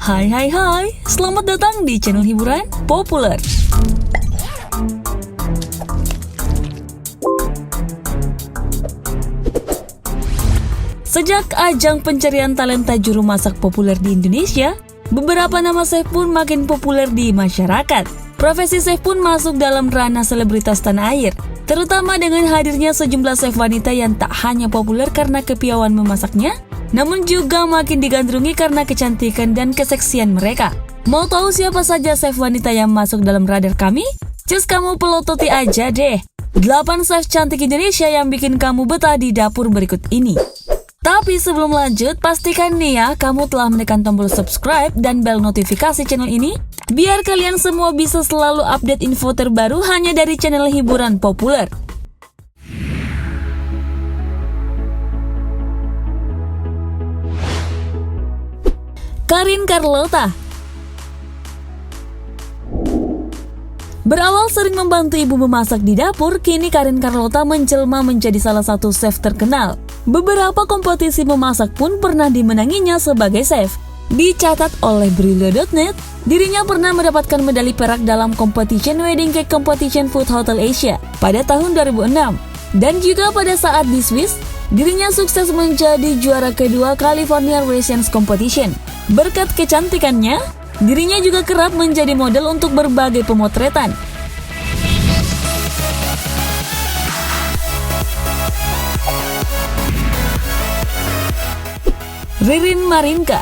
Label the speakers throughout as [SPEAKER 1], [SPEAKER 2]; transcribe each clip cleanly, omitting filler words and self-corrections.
[SPEAKER 1] Hai, selamat datang di channel hiburan populer. Sejak ajang pencarian talenta juru masak populer di Indonesia, beberapa nama chef pun makin populer di masyarakat. Profesi chef pun masuk dalam ranah selebritas tanah air, terutama dengan hadirnya sejumlah chef wanita yang tak hanya populer karena kepiawaian memasaknya, namun juga makin digandrungi karena kecantikan dan keseksian mereka. Mau tahu siapa saja chef wanita yang masuk dalam radar kami? Cus kamu pelototi aja deh. 8 chef cantik Indonesia yang bikin kamu betah di dapur berikut ini. Tapi sebelum lanjut, pastikan nih ya kamu telah menekan tombol subscribe dan bel notifikasi channel ini, biar kalian semua bisa selalu update info terbaru hanya dari channel hiburan populer. Karin Carlota. Berawal sering membantu ibu memasak di dapur, kini Karin Carlota menjelma menjadi salah satu chef terkenal. Beberapa kompetisi memasak pun pernah dimenanginya sebagai chef. Dicatat oleh Brilio.net, dirinya pernah mendapatkan medali perak dalam Competition Wedding Cake Competition Food Hotel Asia pada tahun 2006. Dan juga pada saat di Swiss, dirinya sukses menjadi juara kedua California Raisins Competition. Berkat kecantikannya, dirinya juga kerap menjadi model untuk berbagai pemotretan. Ririn Marinka.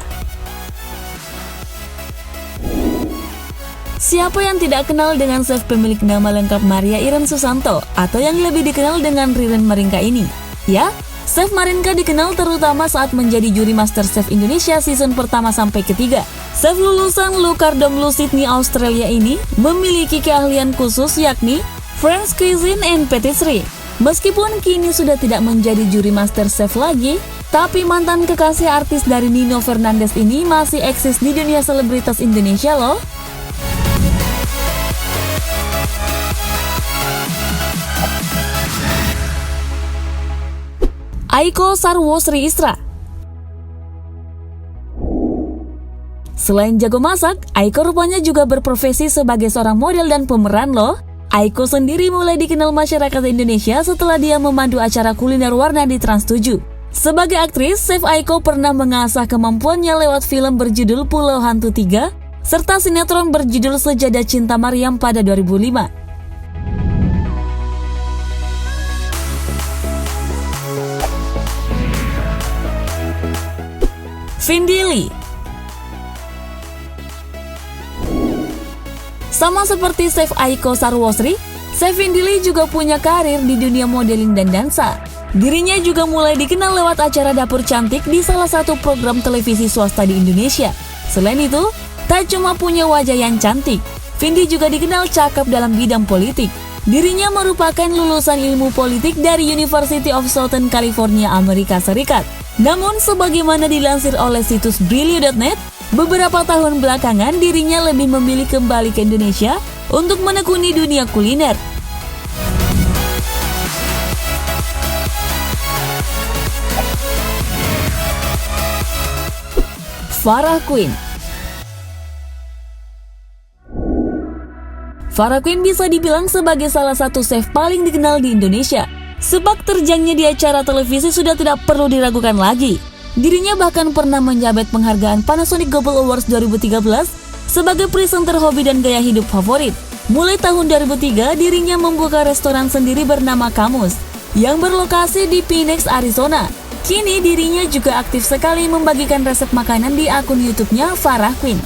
[SPEAKER 1] Siapa yang tidak kenal dengan chef pemilik nama lengkap Maria Iren Susanto atau yang lebih dikenal dengan Ririn Marinka ini? Ya, Chef Marinka dikenal terutama saat menjadi juri MasterChef Indonesia season pertama sampai ketiga. Chef lulusan Lucardom Lu Sydney, Australia ini memiliki keahlian khusus yakni French Cuisine and Patisserie. Meskipun kini sudah tidak menjadi juri MasterChef lagi, tapi mantan kekasih artis dari Nino Fernandez ini masih eksis di dunia selebritas Indonesia loh. Aiko Sarwosri Isra. Selain jago masak, Aiko rupanya juga berprofesi sebagai seorang model dan pemeran loh. Aiko sendiri mulai dikenal masyarakat Indonesia setelah dia memandu acara kuliner warna di Trans 7. Sebagai aktris, Chef Aiko pernah mengasah kemampuannya lewat film berjudul Pulau Hantu 3, serta sinetron berjudul Sejadah Cinta Maryam pada 2005. Vindi Lee. Sama seperti Chef Aiko Sarwosri, Chef Vindi Lee juga punya karir di dunia modeling dan dansa. Dirinya juga mulai dikenal lewat acara dapur cantik di salah satu program televisi swasta di Indonesia. Selain itu, tak cuma punya wajah yang cantik, Vindi juga dikenal cakep dalam bidang politik. Dirinya merupakan lulusan ilmu politik dari University of Southern California, Amerika Serikat. Namun, sebagaimana dilansir oleh situs Brilio.net, beberapa tahun belakangan dirinya lebih memilih kembali ke Indonesia untuk menekuni dunia kuliner. Farah Quinn. Farah Quinn bisa dibilang sebagai salah satu chef paling dikenal di Indonesia. Sebab terjangnya di acara televisi sudah tidak perlu diragukan lagi. Dirinya bahkan pernah menjabat penghargaan Panasonic Global Awards 2013 sebagai presenter hobi dan gaya hidup favorit. Mulai tahun 2003, dirinya membuka restoran sendiri bernama Kamus yang berlokasi di Phoenix, Arizona. Kini dirinya juga aktif sekali membagikan resep makanan di akun YouTube-nya Farah Quinn.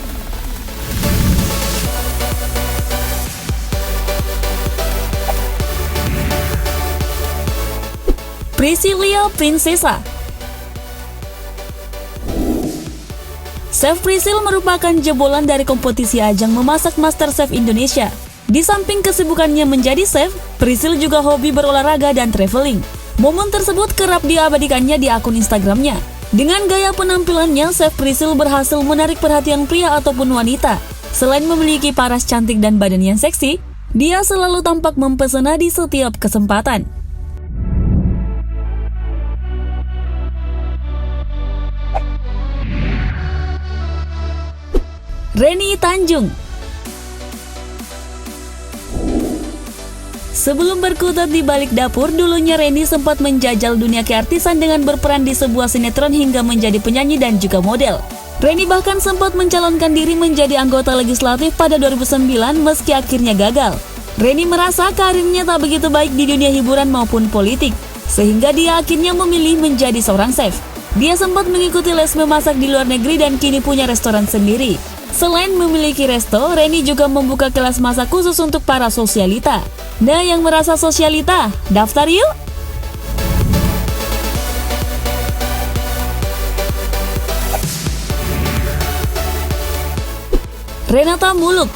[SPEAKER 1] Priscilia Princesa. Chef Priscil merupakan jebolan dari kompetisi ajang memasak MasterChef Indonesia. Di samping kesibukannya menjadi chef, Priscil juga hobi berolahraga dan traveling. Momen tersebut kerap diabadikannya di akun Instagramnya. Dengan gaya penampilannya, Chef Priscil berhasil menarik perhatian pria ataupun wanita. Selain memiliki paras cantik dan badan yang seksi, dia selalu tampak mempesona di setiap kesempatan. Reni Tanjung. Sebelum berkutat di balik dapur, dulunya Reni sempat menjajal dunia keartisan dengan berperan di sebuah sinetron hingga menjadi penyanyi dan juga model. Reni bahkan sempat mencalonkan diri menjadi anggota legislatif pada 2009 meski akhirnya gagal. Reni merasa karirnya tak begitu baik di dunia hiburan maupun politik, sehingga dia akhirnya memilih menjadi seorang chef. Dia sempat mengikuti les memasak di luar negeri dan kini punya restoran sendiri. Selain memiliki resto, Reni juga membuka kelas masak khusus untuk para sosialita. Nah, yang merasa sosialita, daftar yuk! Renata Muluk.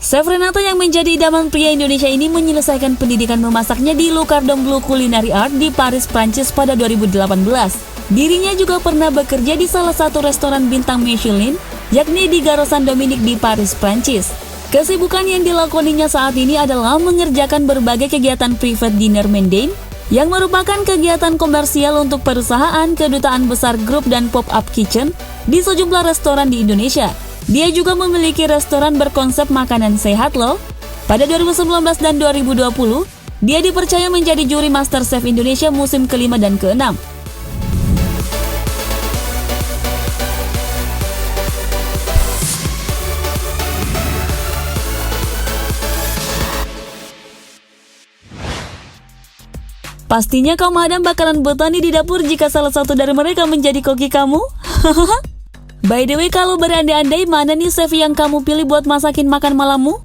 [SPEAKER 1] Chef Renata yang menjadi idaman pria Indonesia ini menyelesaikan pendidikan memasaknya di Le Cordon Bleu Culinary Art di Paris, Prancis pada 2018. Dirinya juga pernah bekerja di salah satu restoran bintang Michelin, yakni di Gare Saint-Dominique di Paris, Prancis. Kesibukan yang dilakoninya saat ini adalah mengerjakan berbagai kegiatan private dinner mendane, yang merupakan kegiatan komersial untuk perusahaan, kedutaan besar grup, dan pop-up kitchen di sejumlah restoran di Indonesia. Dia juga memiliki restoran berkonsep makanan sehat loh. Pada 2019 dan 2020, dia dipercaya menjadi juri Master Chef Indonesia musim ke-5 dan ke-6. Pastinya kaum madam bakalan betah nih di dapur jika salah satu dari mereka menjadi koki kamu. By the way, kalau berandai-andai, mana nih chef yang kamu pilih buat masakin makan malammu?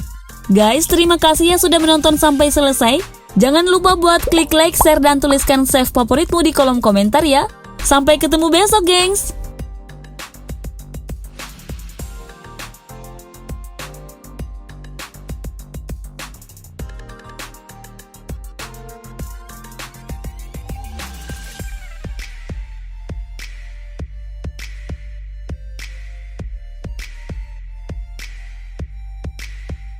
[SPEAKER 1] Guys, terima kasih yang sudah menonton sampai selesai. Jangan lupa buat klik like, share, dan tuliskan chef favoritmu di kolom komentar ya. Sampai ketemu besok, gengs!